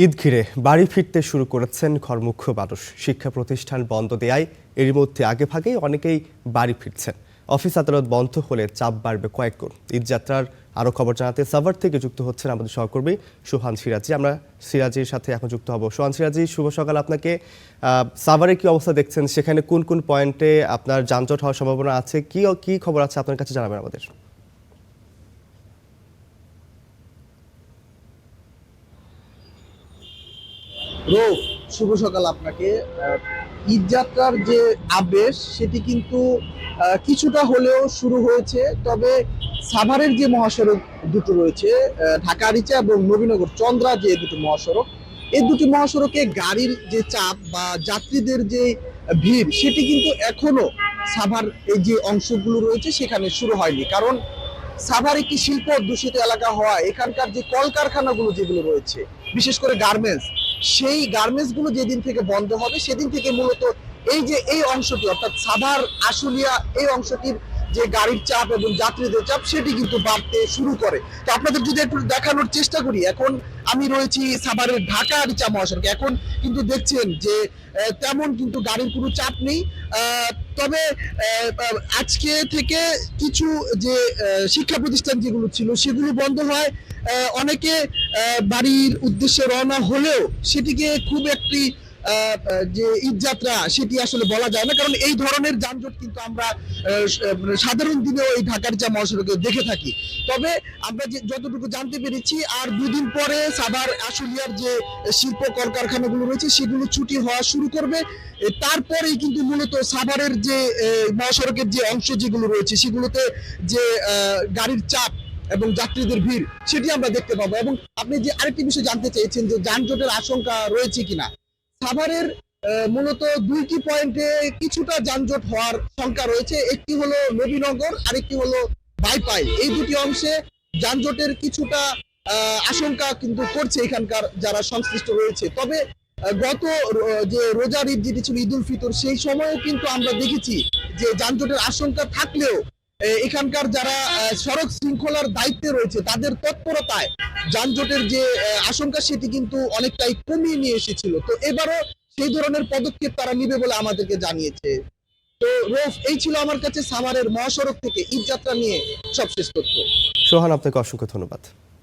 ঈদ ঘিরে বাড়ি ফিরতে শুরু করেছেন ঘরমুখ্য মানুষ। শিক্ষা প্রতিষ্ঠান বন্ধ দেয়ায় এরই মধ্যে আগেভাগেই অনেকেই বাড়ি ফিরছেন। অফিস আদালত বন্ধ হলে চাপ বাড়বে কয়েক গুণ। ঈদযাত্রার আরও খবর জানাতে সাভার থেকে যুক্ত হচ্ছেন আমাদের সহকর্মী সোহান সিরাজি। আমরা সিরাজির সাথে এখন যুক্ত হব। সোহান সিরাজি, শুভ সকাল আপনাকে। সাভারে কি অবস্থা দেখছেন? সেখানে কোন কোন পয়েন্টে আপনার যানজট হওয়ার সম্ভাবনা আছে? কি খবর আছে আপনার কাছে, জানাবেন আমাদের। রোফ, শুভ সকাল আপনাকে। ঈদযাত্রার যে আবেশ সেটি কিন্তু কিছুটা হলেও শুরু হয়েছে, তবে সাভারের যে মহাসড়ক দুটো রয়েছে, ঢাকা আরিচা এবং নবীনগর চন্দ্রা, যে দুটো মহাসড়ক, এই দুটি মহাসড়কে গাড়ির যে চাপ বা যাত্রীদের যে ভিড় সেটি কিন্তু এখনো সাভার এই যে অংশগুলো রয়েছে সেখানে শুরু হয়নি। কারণ সাভার একটি শিল্প অধ্যুষিত এলাকা হওয়া, এখানকার যে কলকারখানাগুলো যেগুলো রয়েছে, বিশেষ করে গার্মেন্টস, সেই গার্মেন্টস গুলো যেদিন থেকে বন্ধ হবে সেদিন থেকে মূলত এই অংশটি অর্থাৎ সাভার আশুলিয়া এই অংশটির যে গাড়ির চাপ এবং যাত্রীদের চাপ সেটি কিন্তু বাড়তে শুরু করে। তো আপনাদের যদি একটু দেখানোর চেষ্টা করি, এখন আমি রয়েছি সাভারের ঢাকা আরিচা মহাসড়কে। এখন কিন্তু দেখছেন যে তেমন কিন্তু গাড়ির কোনো চাপ নেই। তবে আজকে থেকে কিছু যে শিক্ষা প্রতিষ্ঠান যেগুলো ছিল সেগুলো বন্ধ হয়, অনেকে বাড়ির উদ্দেশ্যে রওনা হলেও সেটিকে খুব একটি যে ঈদযাত্রা সেটি আসলে বলা যায় না, কারণ এই ধরনের যানজট কিন্তু আমরা সাধারণ দিনেও এই ঢাকার যা মহাসড়কে দেখে থাকি। তবে আমরা যতটুকু জানতে পেরেছি, আর দুদিন পরে সাভার আশুলিয়ার যে শিল্প কলকারখানাগুলো রয়েছে সেগুলো ছুটি হওয়া শুরু করবে। তারপরেই কিন্তু মূলত সাভারের যে মহাসড়কের যে অংশ যেগুলো রয়েছে সেগুলোতে যে গাড়ির চাপ এবং যাত্রীদের ভিড় সেটি আমরা দেখতে পাবো। এবং আপনি যে আরেকটি বিষয় জানতে চেয়েছেন যে যানজটের আশঙ্কা রয়েছে কিনা, সাভারের মূলত দুইটি পয়েন্টে কিছুটা যানজট হওয়ার শঙ্কা রয়েছে। একটি হলো নবীনগর, আরেকটি হলো বাইপাই। এই দুটি অংশে যানজটের কিছুটা আশঙ্কা কিন্তু করছে এখানকার যারা সংশ্লিষ্ট রয়েছে। তবে গত যে রোজার ঈদ যেটি ছিল ঈদ উল ফিতর, সেই সময়েও কিন্তু আমরা দেখেছি যে যানজটের আশঙ্কা থাকলেও এখানকার যারা সড়ক শৃঙ্খলার দায়িত্বে রয়েছে তাদের তৎপরতায় যানজটের যে আশঙ্কা সেটি কিন্তু অনেকটাই কমিয়ে নিয়ে এসেছিল। তো এবারও সেই ধরনের পদক্ষেপ তারা নিবে বলে আমাদেরকে জানিয়েছে। তো রোফ, এই ছিল আমার কাছে সাভারের মহাসড়ক থেকে ঈদযাত্রা নিয়ে সবশেষ তথ্য। সোহান, আপনাকে অসংখ্য ধন্যবাদ।